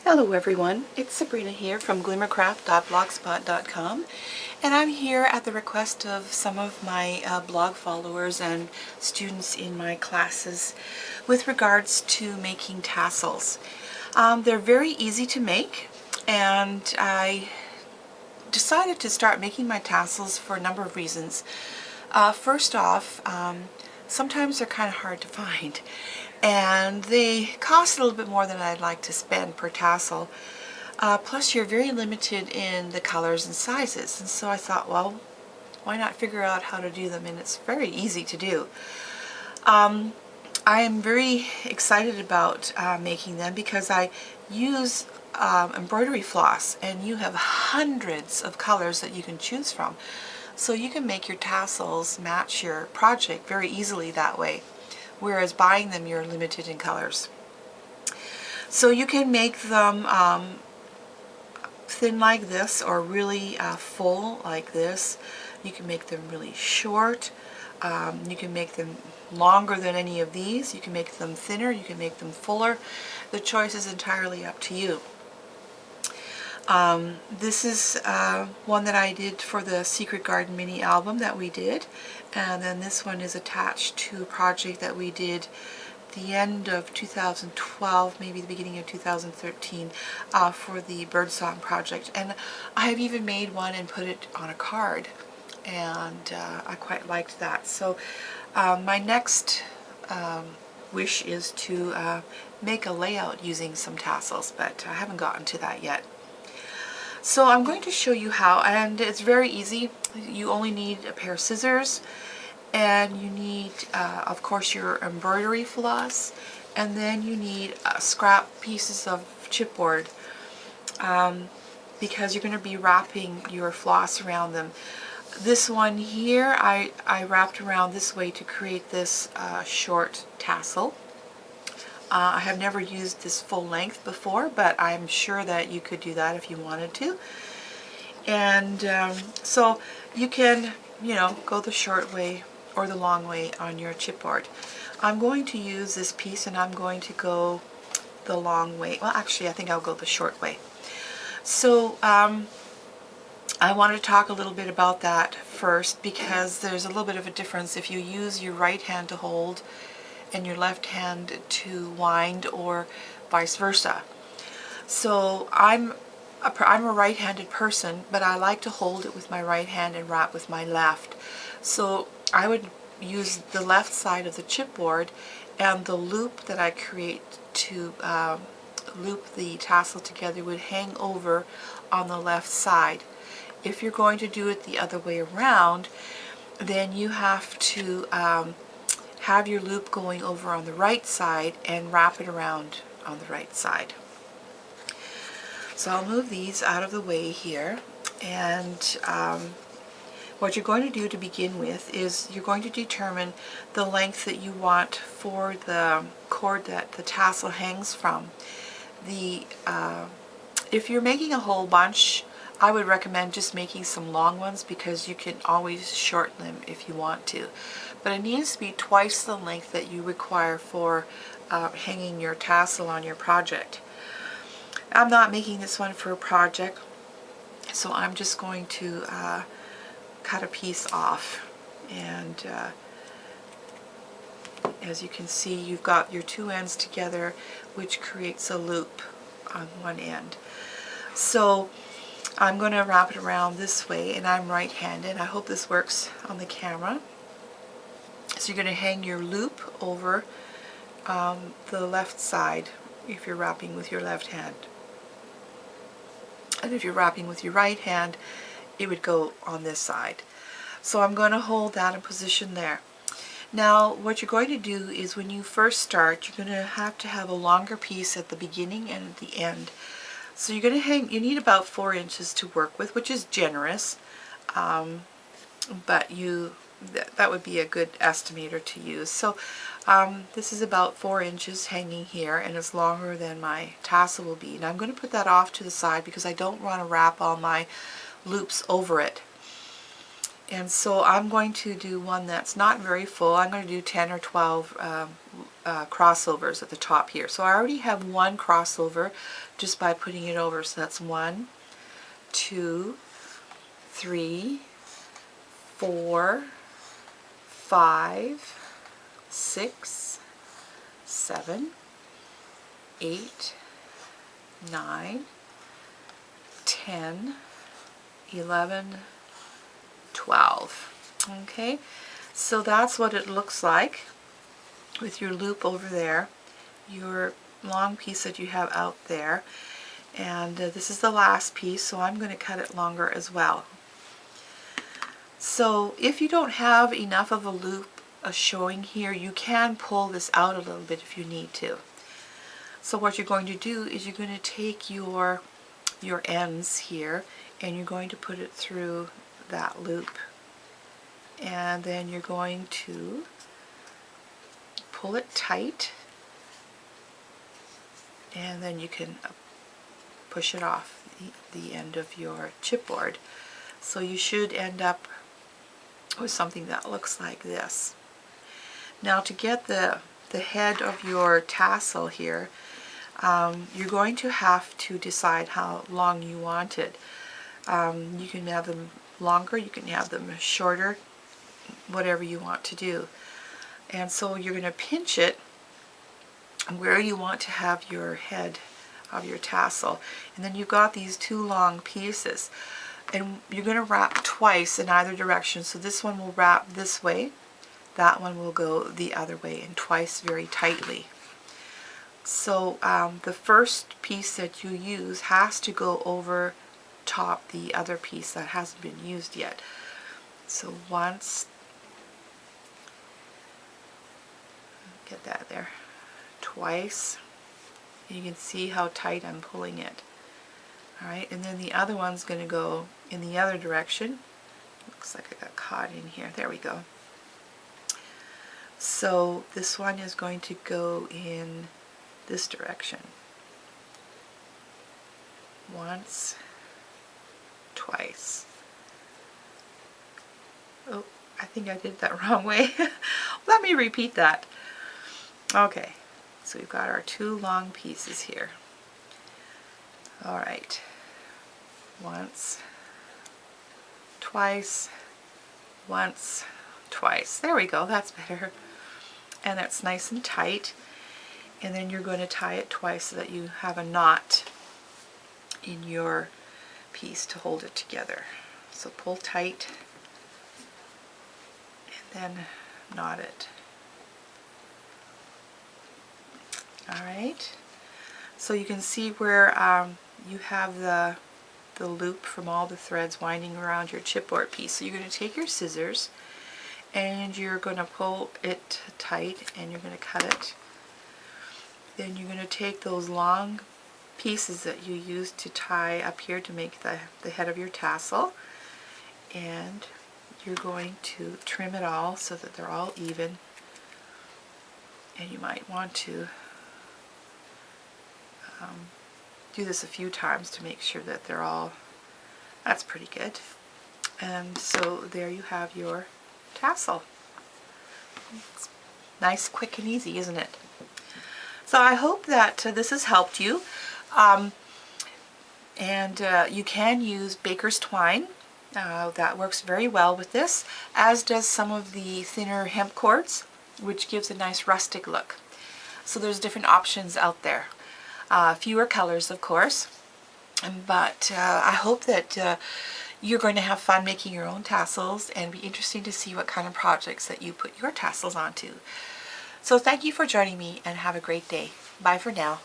Hello everyone, it's Sabrina here from glimmercraft.blogspot.com, and I'm here at the request of some of my blog followers and students in my classes with regards to making tassels. They're very easy to make, and I decided to start making my tassels for a number of reasons. First off, sometimes they're kind of hard to find, and they cost a little bit more than I'd like to spend per tassel. Plus you're very limited in the colors and sizes, and so I thought, well, why not figure out how to do them, and it's very easy to do. I am very excited about making them because I use embroidery floss, and you have hundreds of colors that you can choose from. So you can make your tassels match your project very easily that way, whereas buying them you're limited in colors. So you can make them thin like this, or really full like this. You can make them really short. You can make them longer than any of these. You can make them thinner. You can make them fuller. The choice is entirely up to you. This is one that I did for the Secret Garden mini album that we did, and then this one is attached to a project that we did the end of 2012, maybe the beginning of 2013, for the Birdsong project. And I have even made one and put it on a card, and I quite liked that. So my next wish is to make a layout using some tassels, but I haven't gotten to that yet. So I'm going to show you how, and it's very easy. You only need a pair of scissors, and you need, of course, your embroidery floss, and then you need scrap pieces of chipboard, because you're going to be wrapping your floss around them. This one here, I wrapped around this way to create this short tassel. I have never used this full length before, but I'm sure that you could do that if you wanted to. And so you can, go the short way or the long way on your chipboard. I'm going to use this piece, and I'm going to go the long way. Well, actually, I think I'll go the short way. So I want to talk a little bit about that first, because there's a little bit of a difference if you use your right hand to hold and your left hand to wind, or vice versa. So I'm a right-handed person, but I like to hold it with my right hand and wrap with my left. So I would use the left side of the chipboard, and the loop that I create to loop the tassel together would hang over on the left side. If you're going to do it the other way around, then you have to have your loop going over on the right side and wrap it around on the right side. So I'll move these out of the way here, and what you're going to do to begin with is you're going to determine the length that you want for the cord that the tassel hangs from. If you're making a whole bunch, I would recommend just making some long ones, because you can always shorten them if you want to. But it needs to be twice the length that you require for hanging your tassel on your project. I'm not making this one for a project, so I'm just going to cut a piece off, and as you can see, you've got your two ends together, which creates a loop on one end. So I'm going to wrap it around this way, and I'm right-handed. I hope this works on the camera. So you're going to hang your loop over the left side if you're wrapping with your left hand. And if you're wrapping with your right hand, it would go on this side. So I'm going to hold that in position there. Now what you're going to do is, when you first start, you're going to have a longer piece at the beginning and at the end. So you're going to you need about 4 inches to work with, which is generous, but that would be a good estimator to use. So this is about 4 inches hanging here, and it's longer than my tassel will be. Now I'm going to put that off to the side because I don't want to wrap all my loops over it. And so I'm going to do one that's not very full. I'm going to do 10 or 12 crossovers at the top here. So I already have one crossover just by putting it over. So that's 1, 2, 3, 4, 5, 6, 7, 8, 9, 10, 11, 12. Okay, so that's what it looks like with your loop over there, your long piece that you have out there, and this is the last piece, so I'm going to cut it longer as well. So if you don't have enough of a loop showing here, you can pull this out a little bit if you need to. So what you're going to do is you're going to take your ends here and you're going to put it through that loop, and then you're going to pull it tight, and then you can push it off the end of your chipboard. So you should end up with something that looks like this. Now to get the head of your tassel here, you're going to have to decide how long you want it. You can have them longer, you can have them shorter, whatever you want to do. And so you're going to pinch it where you want to have your head of your tassel. And then you've got these two long pieces. And you're going to wrap twice in either direction. So this one will wrap this way, that one will go the other way, and twice very tightly. So the first piece that you use has to go over top the other piece that hasn't been used yet. So once, get that there, twice, and you can see how tight I'm pulling it. Alright, and then the other one's going to go in the other direction. Looks like I got caught in here. There we go. So this one is going to go in this direction. Once, twice. Oh, I think I did that wrong way. Let me repeat that. Okay, so we've got our two long pieces here. Alright, once, twice, once, twice. There we go, that's better. And that's nice and tight. And then you're going to tie it twice so that you have a knot in your piece to hold it together. So pull tight and then knot it. Alright, so you can see where you have the loop from all the threads winding around your chipboard piece. So you're going to take your scissors and you're going to pull it tight and you're going to cut it. Then you're going to take those long pieces that you used to tie up here to make the head of your tassel, and you're going to trim it all so that they're all even. And you might want to do this a few times to make sure that they're all, that's pretty good. And so there you have your tassel. It's nice, quick, and easy, isn't it? So I hope that this has helped you. You can use baker's twine. That works very well with this, as does some of the thinner hemp cords, which gives a nice rustic look. So there's different options out there. Fewer colors, of course, but I hope that you're going to have fun making your own tassels, and be interesting to see what kind of projects that you put your tassels onto. So thank you for joining me, and have a great day. Bye for now.